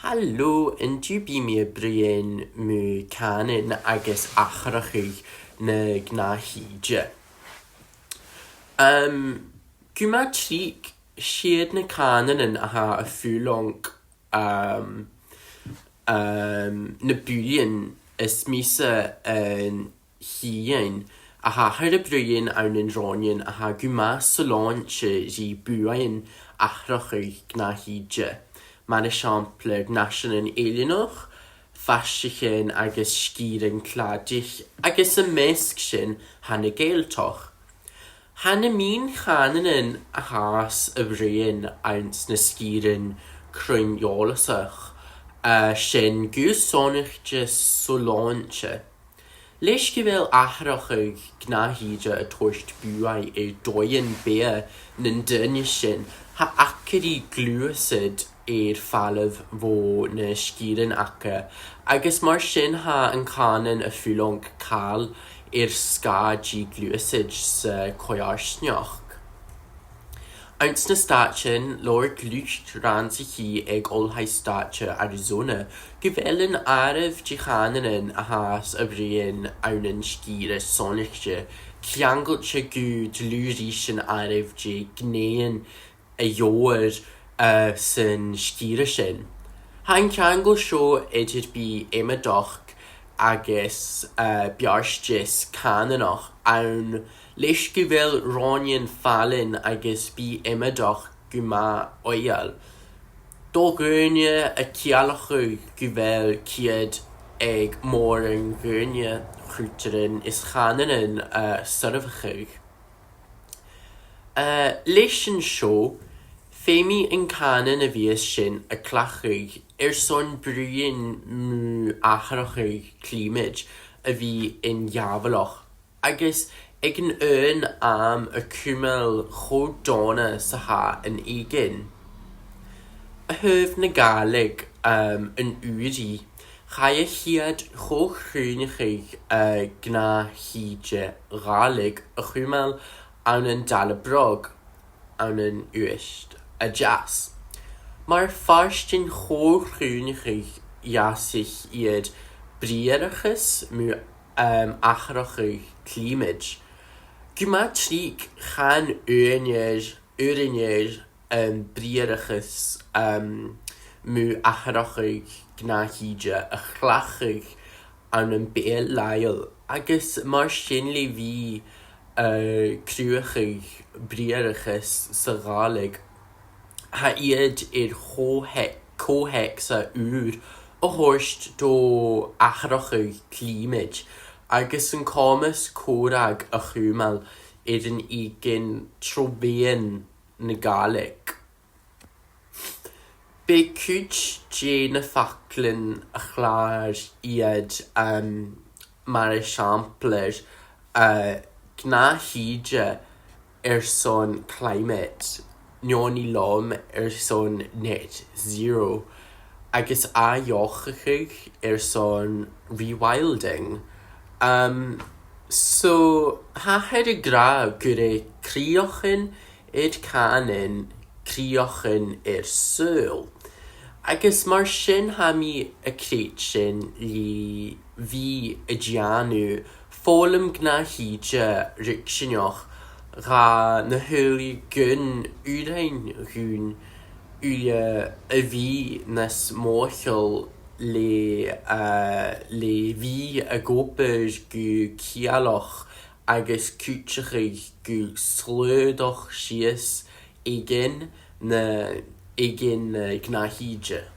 Hallo, yn dwi mi bryn mwy canin agos achrachig na gna hydja. Gwma trig sied na canin yn aha y ffwlong na bwyn ys misa yn hien aha hyr y bryn awn yn ronien aha gwma solon ri bwyn achrachig gna hydja. Mae'n esiampler nasion yn eilionoch, ffasichyn agos sgyr yn cladich, agos y mesg sy'n han y geiltoch. Han y mi'n chanen yn ahas y bryn aint na sgyr yn cryniolasach, sy'n gwsonich jes solonche. Leis gyfel achrachig gna hydra y torsht bwau e doyen bea nyn dynysyn, ha acri glwysid falaf fo na sgyrin aca, agos mar sy'n ha yn canen y ffwlong cael sga gi glwysid sa coiarsnioch. Ants na statyn, lor glwcht rans i chi ag olhau statio Arizona, gyfel yn araf gi chanen yn ahas y bryn awn yn sgyr y sonych si, ciangol si gwyd lwys yn araf gi gnean y io'r sy'n sgyr sy'n. Ha'n ciangol sio edrych bu emadoch agos biarsgis cananoch awn leis gyfel ronien falin agos bu emadoch gwma oial. Do gyrnia y cialachw gyfel ciad ag môr yn gyrnia chwtrin is chanan yn syrfachig. Leis yn sio, Femi yn canen y fies sy'n y clachig son bryn mw achrachig climage y fi yn iafaloch, agos ag yn am y cwmel chod dona sa ha yn egin. Y hyf na galeg yn uri, chai y hiad choch rhywunchig gna hydje galeg y chwmel awn yn dal y brog, awn yn ywysht. A jas. Mae'r ffarstyn chor rhywunchig iasich iad briarachus mw achrachig climage. Gwma trig chan yrinier briarachus mw achrachig gna hydja y chlachig awn yn bel lael. Agos mae'r synlu fi crwachig briarachus sa galeg. Ha iad cohec sa ŵr o horst do achrachig climage, agos yn comas corag a chwmal yn egin trobean na galeg. Be cwt je na ffaclin a chlar iad mar esiampler gna hydja son climate. Nioni lom son net zero, agos a iochachig son rewilding. So, ha hed y gra gyda criochin canin, criochin sŵl. Agos mar sy'n ha mi y creitsin li fi y gianw, ffolym gna hydja ricsinioch, Ra na hyli gyn urain hwn y fi nes mochel le fi y gober gw cialoch agos cwtchachig gw slödoch sias egin na gna hydja.